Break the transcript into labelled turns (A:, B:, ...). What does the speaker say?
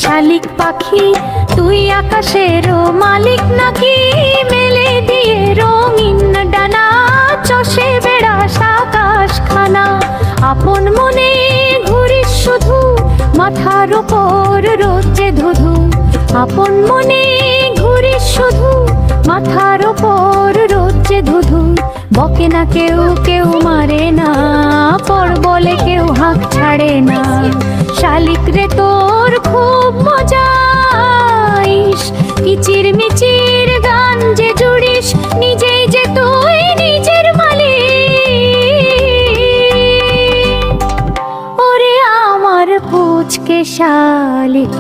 A: শালিক পাখি তুই আকাশেরও মালিক নাকি? মেলে দিয়ে রঙিন ডানা চষে বেড়াস আকাশ খানা। আপন মনে ঘুরিস শুধু মাথার উপর রোদে ধুধু। আপন মনে ঘুরিস শুধু মাথার উপর রোদে ধুধু। বকে না কেউ কেউ মারে না, পর বলে কেউ হাঁক ছাড়ে না। শালিক রে তোর খুব মজাইস, কিচির মিচির গান যে জুড়িস, নিজেই যে তুই নিজের মালিক। ওরে আমার পুচকে শালিক।